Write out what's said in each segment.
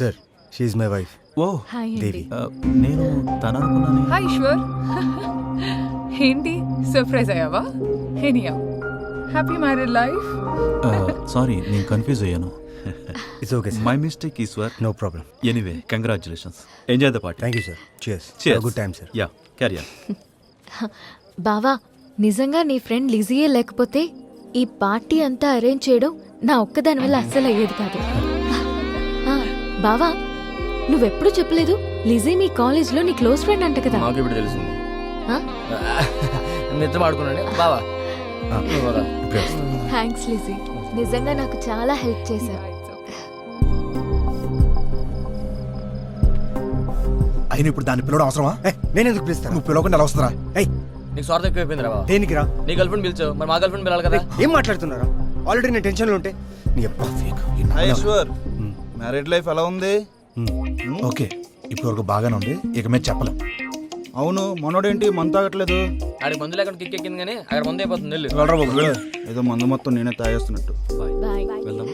Sir she is my wife oh hi Devi. నేను తను అనుకున్నాను. హాయ్ ఈశ్వర్. ఏంటి సర్ప్రైజ్ అయ్యావా? Anyway happy married life. Sorry నేను కన్ఫ్యూజ్ అయ్యాను. It's okay sir. My mistake Eeshwar. No problem. Anyway congratulations. Enjoy the party. Thank you sir. Cheers. Cheers. Good time sir. Yeah carry on. బావా, నిజంగా నీ friend లిజియే లేకపోతే ఈ party అంతా arrange చేయడం నా ఒక్కదాని వల్ల అస్సలు అయ్యేది కాదు. ఆ, బావా, నువ్వెప్పుడు చెప్పలేదు లిజీ మీ కాలేజ్లో నీ క్లోజ్ ఫ్రెండ్ అంట కదా? మాకు ఇప్పుడు తెలిసింది. ఆ? మిత్రం ఆడుకున్నాండి బావా. థ్యాంక్స్ లిజీ, నిజంగా నాకు చాలా హెల్ప్ చేశావు. అయినా ఇప్పుడు దాన్ని పిలవడం అవసరమా? నేను ఎందుకు పిలుస్తాను? నువ్వు పిలవకుండా ఎలా వస్తుందా? నీకు స్వార్థం ఎక్కువైపోయింది రా బావా. దేనికి రా? నీ గర్ల్ ఫ్రెండ్ పిలిచావు, మరి మా గర్ల్ ఫ్రెండ్ పిలాలి కదా. ఏం మాట్లాడుతున్నారా? ఆల్రెడీ నేను టెన్షన్లో ఉంటే నీ అబ్బా ఫేక్. ఐశ్వర్ మ్యారీడ్ లైఫ్ ఎలా ఉంది? ఓకే, ఇప్పుడు వరకు బాగానే ఉంది, ఇక మీద చెప్పలేం. అవును, మనోడేంటి మందు తాగట్లేదు? ఆడికి మందు లేకుండా కిక్ ఎక్కింది కానీ అక్కడ మందు అయిపోతుంది. వెళ్ళు. వెళ్ళరా బాబు, వెళ్ళు. ఏదో మందు మొత్తం నేనే తాగేస్తున్నట్టు. బాయ్. వెళ్దాం.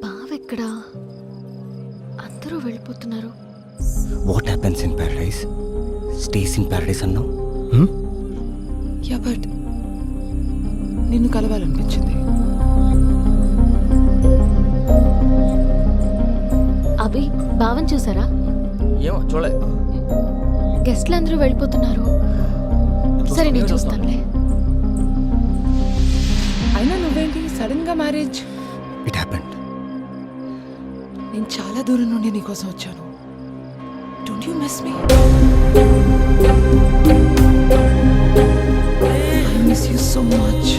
బావెక్కడా? అందరూ వెళ్ళిపోతున్నారు. What happens in Paradise stays in Paradise అన్నావు. యా బట్ నిన్ను కలవాలనిపించింది. అభి, బావని చూసారా? ఏమో చూడలే. గెస్ట్లు అందరూ వెళ్ళిపోతున్నారు. సరే నేను చూస్తానులే. అయినా నువ్వేంటి సడన్ గా మ్యారేజ్? It happened. నేను చాలా దూరం నుండి నీకోసం వచ్చాను. Don't you miss me? I miss you so much.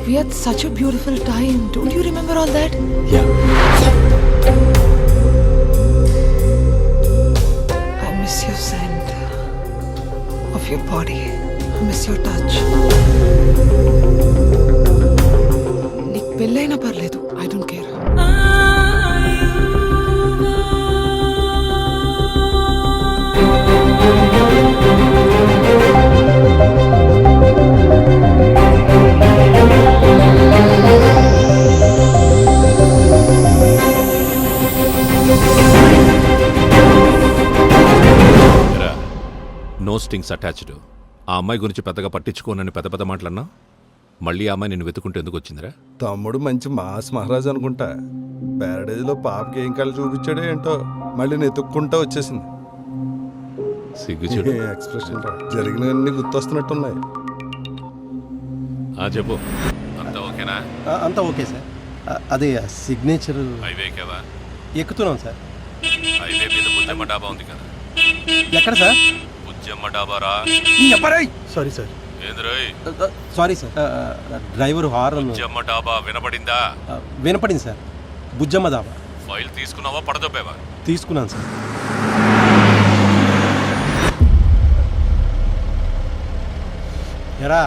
We had such a beautiful time. Don't you remember all that? Yeah. I miss your scent of your body. I miss your touch. నీకు పెళ్ళైనా పర్లేదు. I don't care. No strings attached. ఆ అమ్మాయి గురించి పెద్దగా పట్టించుకోనని పెద్ద పెద్ద మాటలన్నా మళ్ళీ ఆ అమ్మాయి నేను వెతుకుంటూ ఎందుకు వచ్చిందిరా? తమ్ముడు మంచి మాస్ మహారాజ్ అనుకుంటా. ప్యారడైజ్ లో పాపకి ఏం కళ్ళు చూపించాడో ఏంటో, మళ్ళీ నెతుక్కుంటా వచ్చేసింది. సిగ్గుచుడు. ఎక్స్ప్రెషన్ జరిగినవన్నీ గుర్తొస్తున్నట్టున్నాయి. చెప్పు, అంతా ఓకేనా? అంతా ఓకే సార్. అదే సిగ్నేచర్ హైవే కదా ఎక్కుతున్నాం సార్. హైవే మీద బుజ్జమ్మ డాబా ఉంది కదా. ఎక్కడ సార్? బుజ్జమ్మ డాబారా? Sorry sir. ఏంద్రోయ్? Sorry sir. Driver horn Bujjamma dhaba వినపడిందా? వినపడింది సార్. బుజ్జమ్మ దాబా. ఫైల్ తీసుకున్నావా పడదొబ్బేవా? తీసుకున్నాను సార్. ఎరా,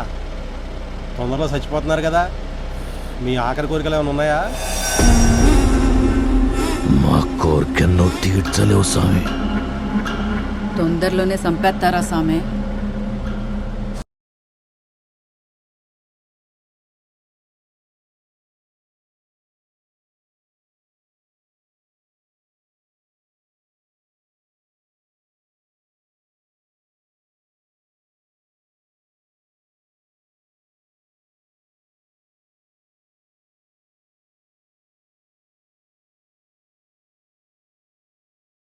తొందరలో చచ్చిపోతున్నారు కదా, మీ ఆఖరి కోరికలు ఏమైనా ఉన్నాయా? మా కోరికెన్నో తీర్చలేవు స్వామి. తొందరలోనే చంపేస్తారా సామె?